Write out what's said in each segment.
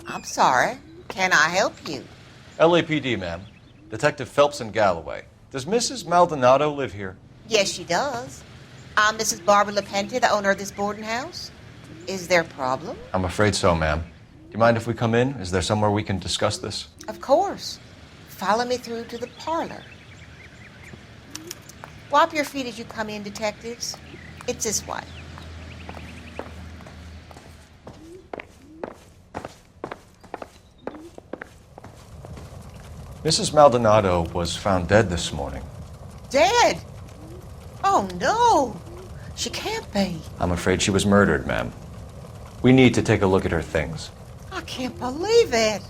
I'm sorry. Can I help you? LAPD, ma'am. Detective Phelps and Galloway. Does Mrs. Maldonado live here? Yes, she does. I'm Mrs. Barbara LaPenta, the owner of this boarding house. Is there a problem? I'm afraid so, ma'am. Do you mind if we come in? Is there somewhere we can discuss this? Of course. Follow me through to the parlor. Wipe your feet as you come in, detectives. It's this way. Mrs. Maldonado was found dead this morning. Dead? Oh, no. She can't be. I'm afraid she was murdered, ma'am. We need to take a look at her things. I can't believe it.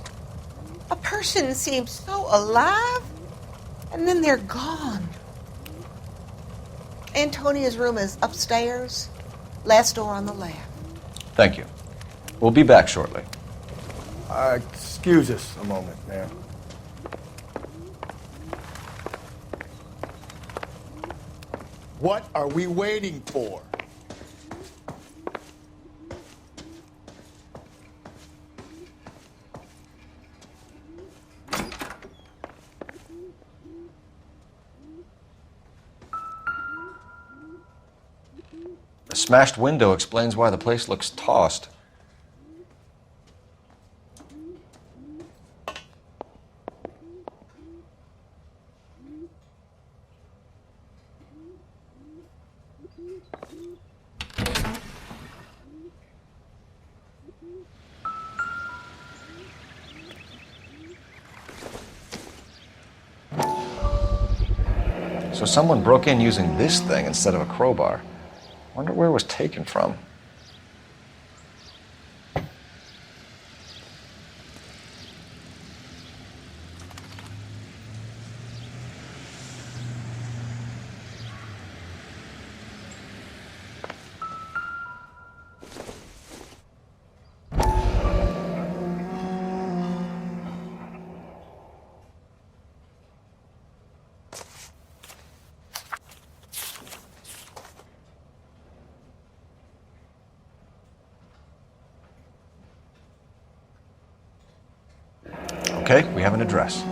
A person seems so alive, and then they're gone. Antonia's room is upstairs, last door on the left. Thank you. We'll be back shortly. Excuse us a moment, ma'am. What are we waiting for? The smashed window explains why the place looks tossed. So someone broke in using this thing instead of a crowbar. Wonder where it was taken from. Okay, we have an address.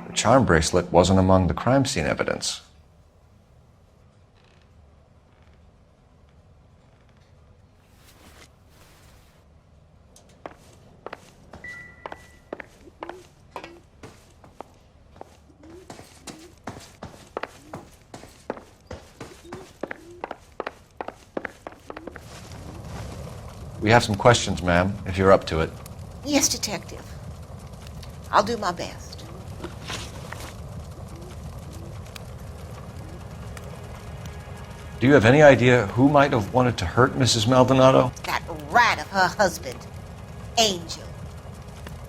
The charm bracelet wasn't among the crime scene evidence. We have some questions, ma'am, if you're up to it. Yes, detective. I'll do my best. Do you have any idea who might have wanted to hurt Mrs. Maldonado? That rat of her husband, Angel.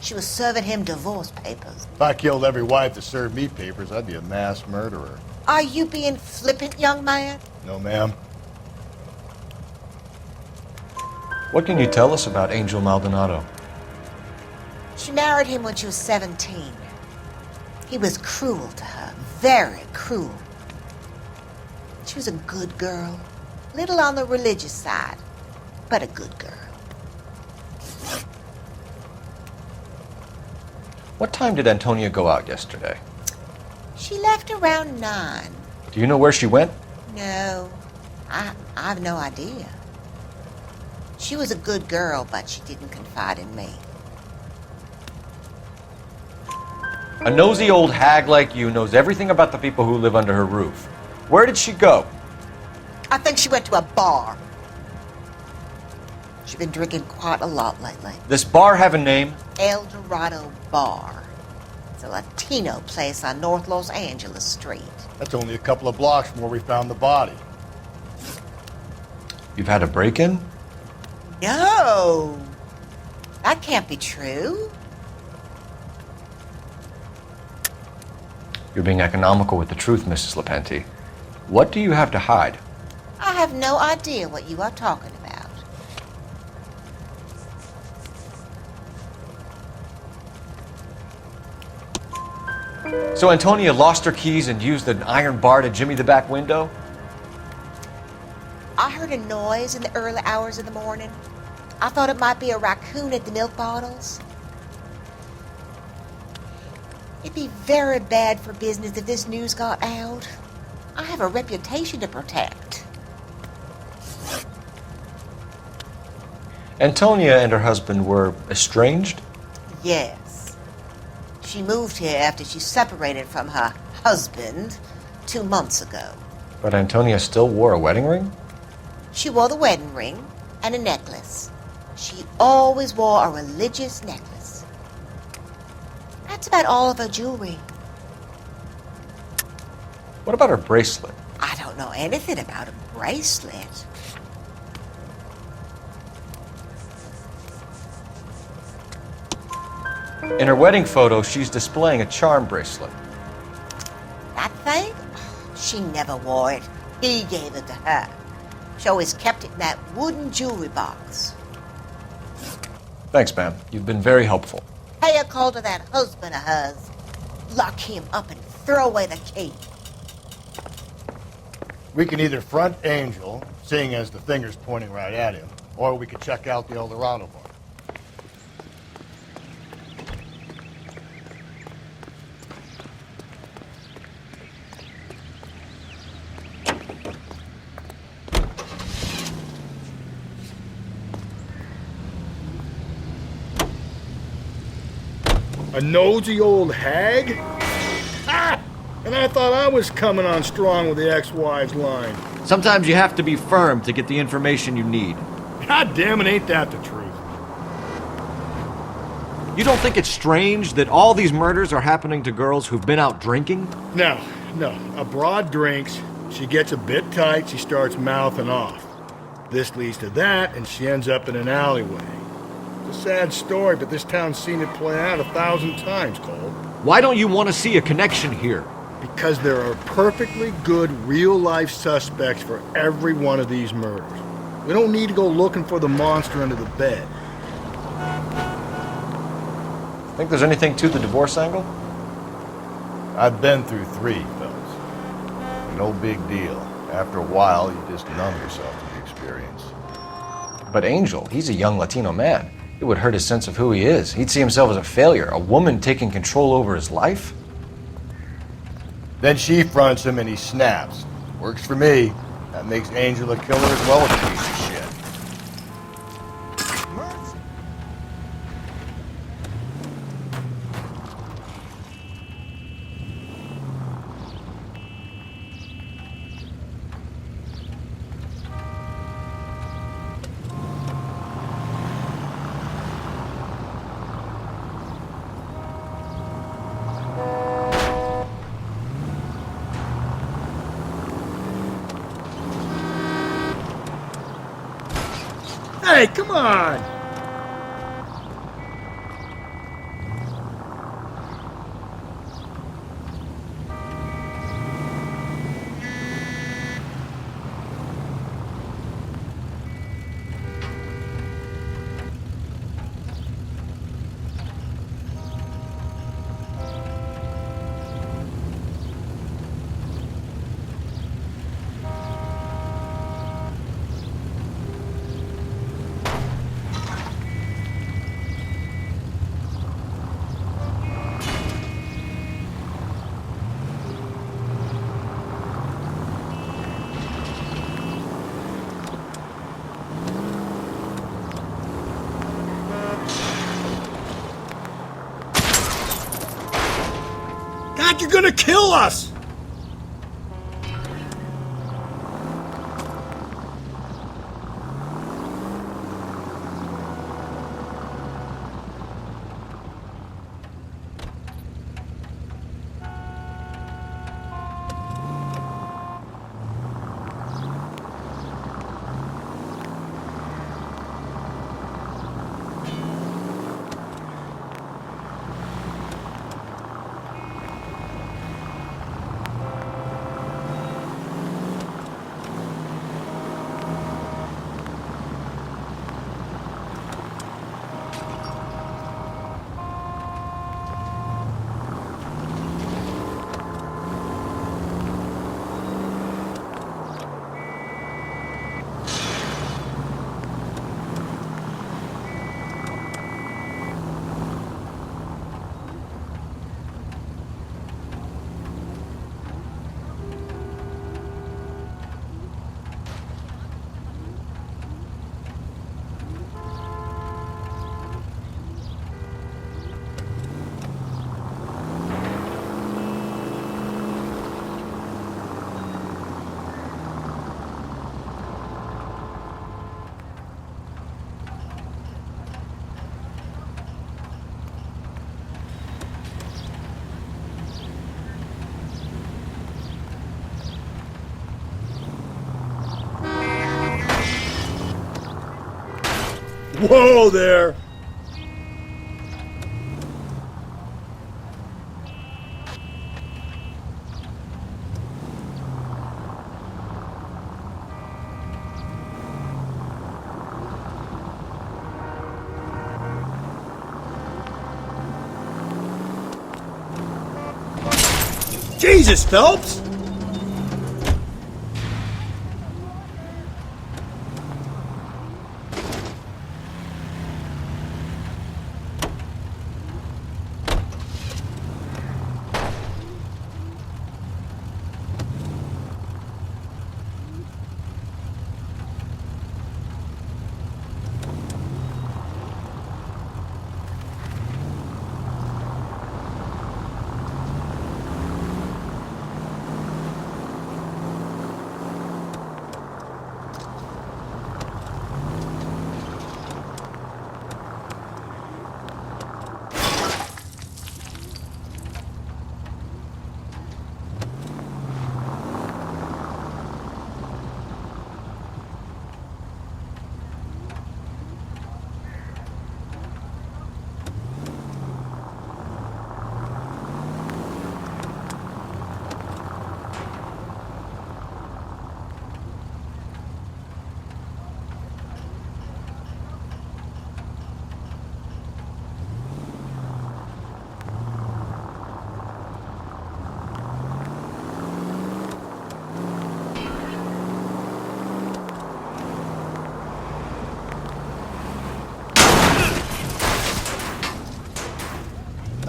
She was serving him divorce papers. If I killed every wife that served me papers, I'd be a mass murderer. Are you being flippant, young man? No, ma'am. What can you tell us about Angel Maldonado? She married him when she was 17. He was cruel to her, very cruel. She was a good girl, little on the religious side, but a good girl. What time did Antonia go out yesterday? She left around 9. Do you know where she went? No, I have no idea. She was a good girl, but she didn't confide in me. A nosy old hag like you knows everything about the people who live under her roof. Where did she go? I think she went to a bar. She's been drinking quite a lot lately. This bar have a name? El Dorado Bar. It's a Latino place on North Los Angeles Street. That's only a couple of blocks from where we found the body. You've had a break-in? No! That can't be true. You're being economical with the truth, Mrs. Lepenti. What do you have to hide? I have no idea what you are talking about. So Antonia lost her keys and used an iron bar to jimmy the back window? I heard a noise in the early hours of the morning. I thought it might be a raccoon at the milk bottles. It'd be very bad for business if this news got out. I have a reputation to protect. Antonia and her husband were estranged? Yes. She moved here after she separated from her husband 2 months ago. But Antonia still wore a wedding ring? She wore the wedding ring and a necklace. She always wore a religious necklace. That's about all of her jewelry. What about her bracelet? I don't know anything about a bracelet. In her wedding photo, she's displaying a charm bracelet. That thing? She never wore it. He gave it to her. She always kept it in that wooden jewelry box. Thanks, ma'am. You've been very helpful. Pay a call to that husband of hers. Lock him up and throw away the key. We can either front Angel, seeing as the finger's pointing right at him, or we could check out the El Dorado bar. A nosy old hag? Ah! And I thought I was coming on strong with the ex-wives line. Sometimes you have to be firm to get the information you need. God damn it, ain't that the truth? You don't think it's strange that all these murders are happening to girls who've been out drinking? No. A broad drinks, she gets a bit tight, she starts mouthing off. This leads to that, and she ends up in an alleyway. It's a sad story, but this town's seen it play out 1,000 times, Cole. Why don't you want to see a connection here? Because there are perfectly good real-life suspects for every one of these murders. We don't need to go looking for the monster under the bed. Think there's anything to the divorce angle? I've been through 3, fellas. No big deal. After a while, you just numb yourself to the experience. But Angel, he's a young Latino man. It would hurt his sense of who he is. He'd see himself as a failure, a woman taking control over his life. Then she fronts him and he snaps. Works for me. That makes Angel a killer as well as a piece of shit. Hey, come on! gonna kill us! Whoa there! Jesus, Phelps!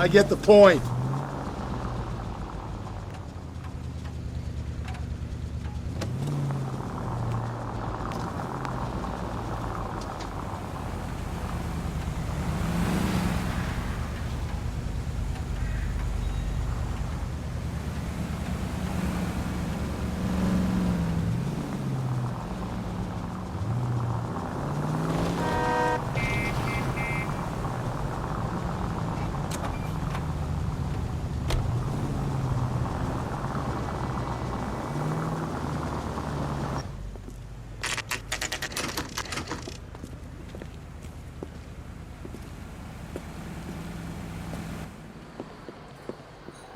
I get the point.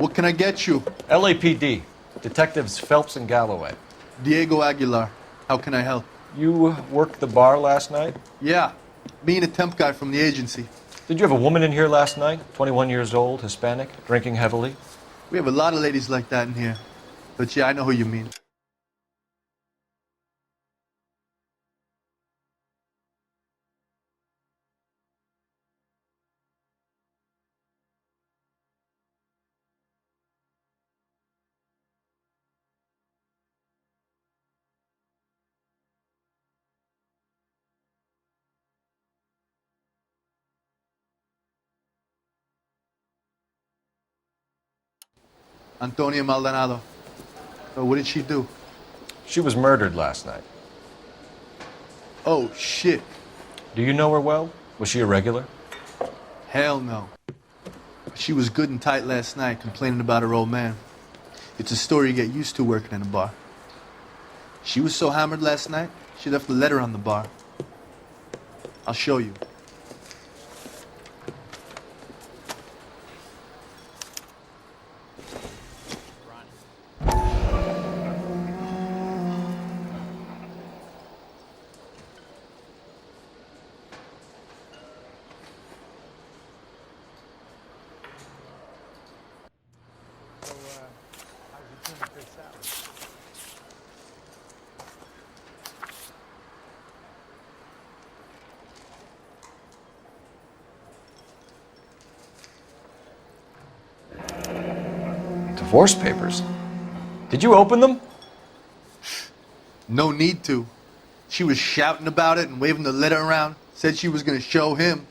What can I get you? LAPD, Detectives Phelps and Galloway. Diego Aguilar. How can I help? You worked the bar last night? Yeah, me and a temp guy from the agency. Did you have a woman in here last night? 21 years old, Hispanic, drinking heavily? We have a lot of ladies like that in here. But yeah, I know who you mean. Antonia Maldonado. So what did she do? She was murdered last night. Oh, shit. Do you know her well? Was she a regular? Hell no. She was good and tight last night, complaining about her old man. It's a story you get used to working in a bar. She was so hammered last night, she left a letter on the bar. I'll show you. Divorce papers. Did you open them? No need to. She was shouting about it and waving the letter around. Said she was gonna show him.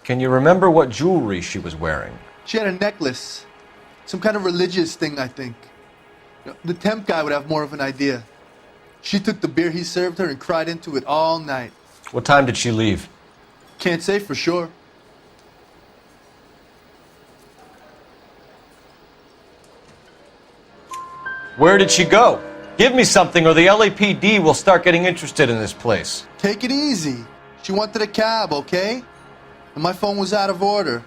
Can you remember what jewelry she was wearing? She had a necklace. Some kind of religious thing, I think. The temp guy would have more of an idea. She took the beer he served her and cried into it all night. What time did she leave? Can't say for sure. Where did she go? Give me something or the LAPD will start getting interested in this place. Take it easy. She wanted a cab, okay? And my phone was out of order.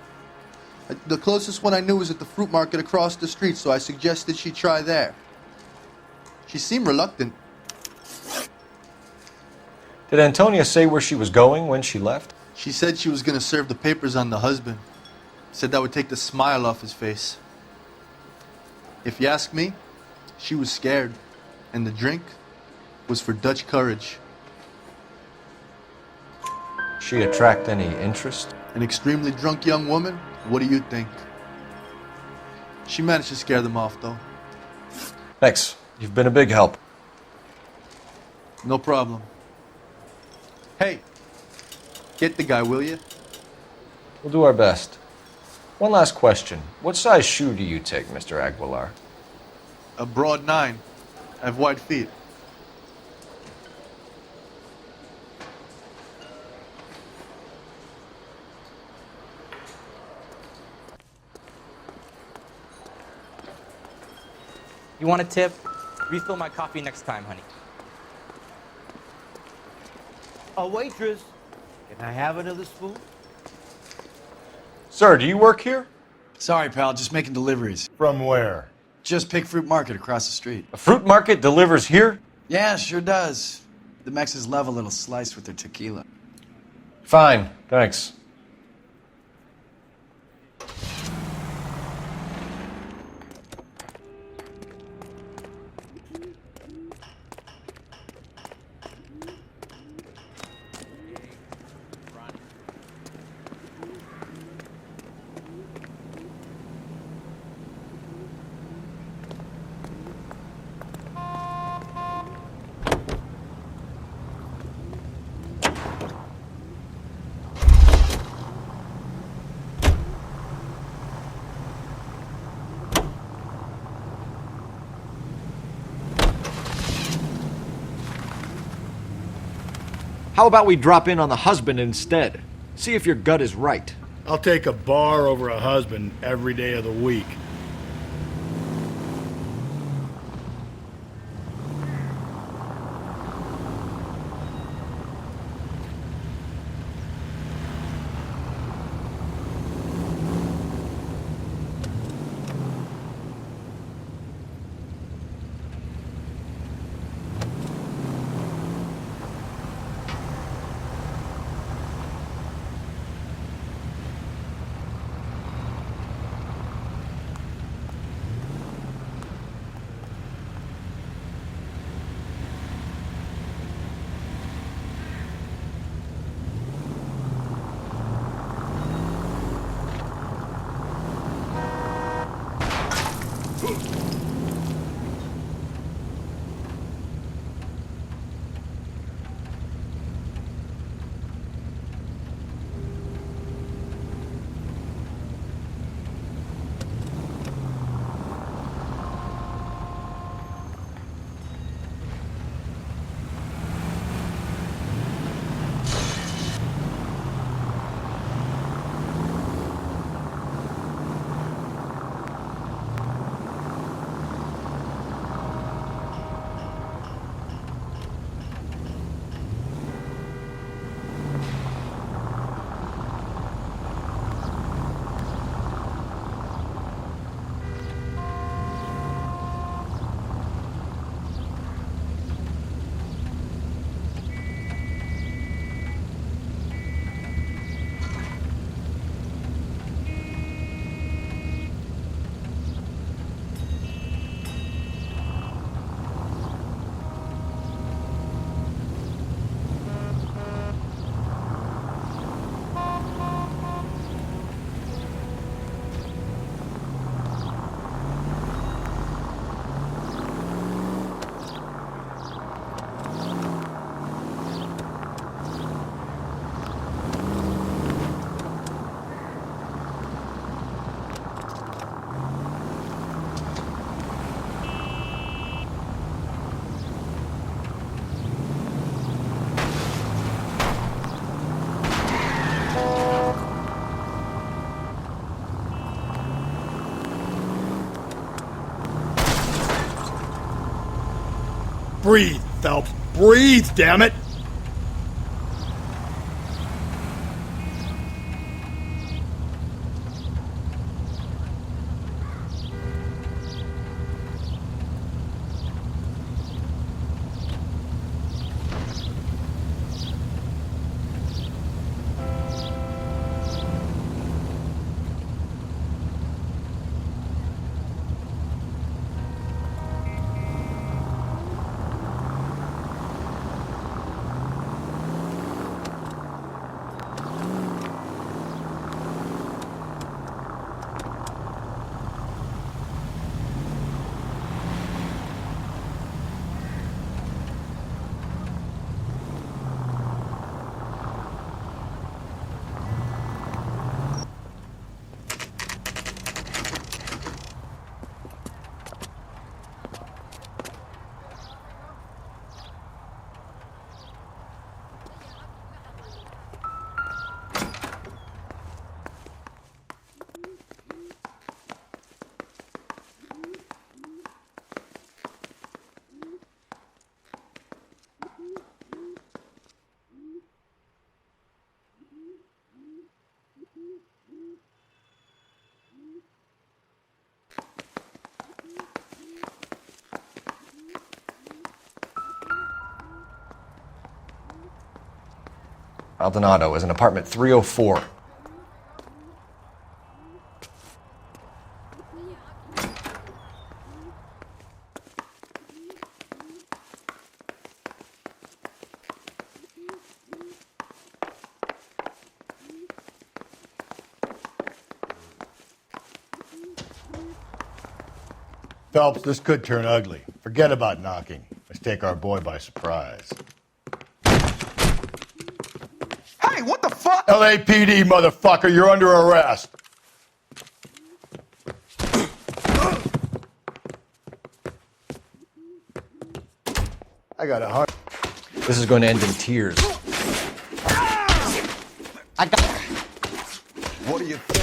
The closest one I knew was at the fruit market across the street, so I suggested she try there. She seemed reluctant. Did Antonia say where she was going when she left? She said she was gonna serve the papers on the husband. Said that would take the smile off his face. If you ask me, she was scared. And the drink was for Dutch courage. She attract any interest? An extremely drunk young woman? What do you think? She managed to scare them off, though. Thanks. You've been a big help. No problem. Hey, get the guy, will you? We'll do our best. One last question. What size shoe do you take, Mr. Aguilar? A broad 9. I have wide feet. You want a tip? Refill my coffee next time, honey. A waitress, can I have another spoon? Sir, do you work here? Sorry, pal, just making deliveries. From where? Just Pick Fruit Market across the street. A fruit market delivers here? Yeah, sure does. The Mexes love a little slice with their tequila. Fine, thanks. How about we drop in on the husband instead? See if your gut is right. I'll take a bar over a husband every day of the week. Breathe, Phelps. Breathe, damn it! Maldonado is in apartment 304. Phelps, this could turn ugly. Forget about knocking. Let's take our boy by surprise. Hey, what the fuck? LAPD, motherfucker, you're under arrest. I got 100. This is going to end in tears. What do you think?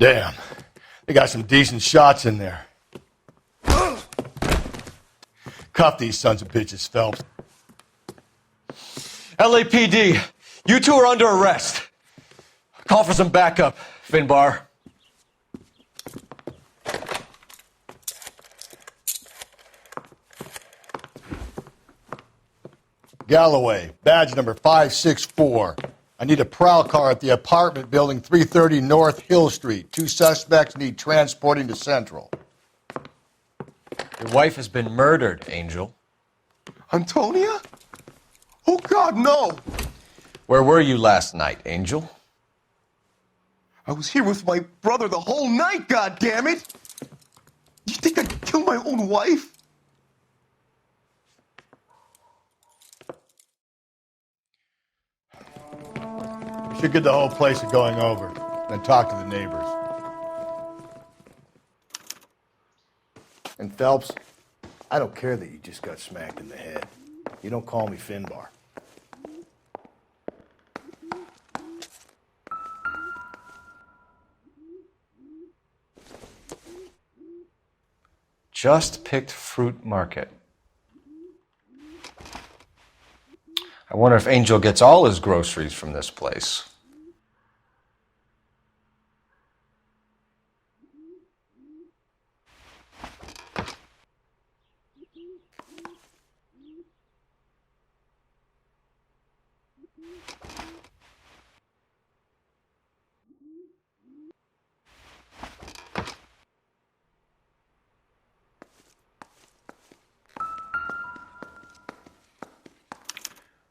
Damn, they got some decent shots in there. Cuff these sons of bitches, Phelps. LAPD, you two are under arrest. Call for some backup, Finbar. Galloway, badge number 564. I need a prowl car at the apartment building 330 North Hill Street. 2 suspects need transporting to Central. Your wife has been murdered, Angel. Antonia? Oh, God, no! Where were you last night, Angel? I was here with my brother the whole night, God damn it! You think I'd kill my own wife? We should get the whole place going over, then talk to the neighbors. And Phelps, I don't care that you just got smacked in the head. You don't call me Finbar. Just picked fruit market. I wonder if Angel gets all his groceries from this place.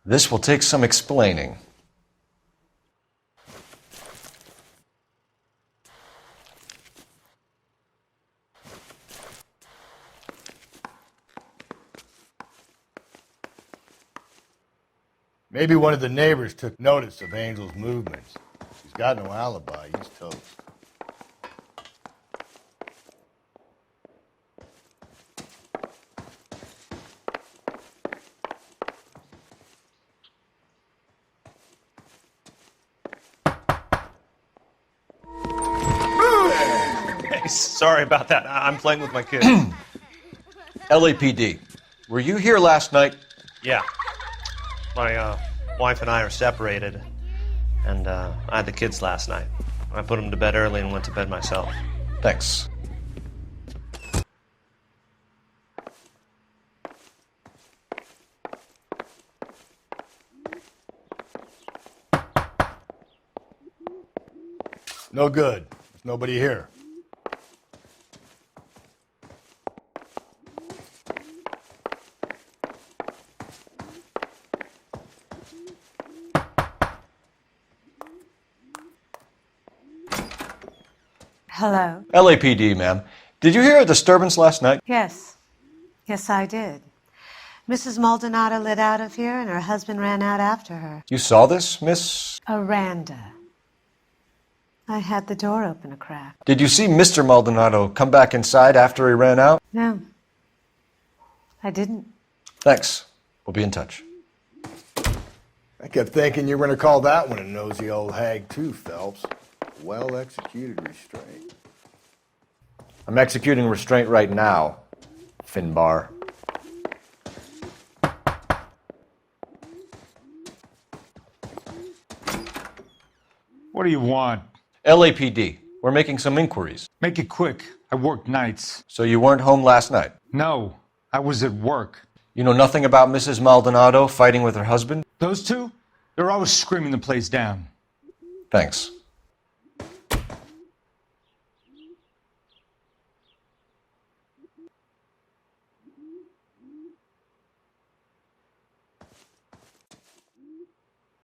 This will take some explaining. Maybe one of the neighbors took notice of Angel's movements. He's got no alibi. He's toast. Sorry about that. I'm playing with my kids. LAPD, were you here last night? Yeah. My wife and I are separated, and I had the kids last night. I put them to bed early and went to bed myself. Thanks. No good. There's nobody here. Hello? LAPD, ma'am. Did you hear a disturbance last night? Yes. Yes, I did. Mrs. Maldonado lit out of here, and her husband ran out after her. You saw this, Miss? Aranda. I had the door open a crack. Did you see Mr. Maldonado come back inside after he ran out? No. I didn't. Thanks. We'll be in touch. I kept thinking you were going to call that one a nosy old hag, too, Phelps. Well-executed restraint. I'm executing restraint right now, Finbar. What do you want? LAPD, we're making some inquiries. Make it quick. I work nights. So you weren't home last night? No, I was at work. You know nothing about Mrs. Maldonado fighting with her husband? Those two? They're always screaming the place down. Thanks.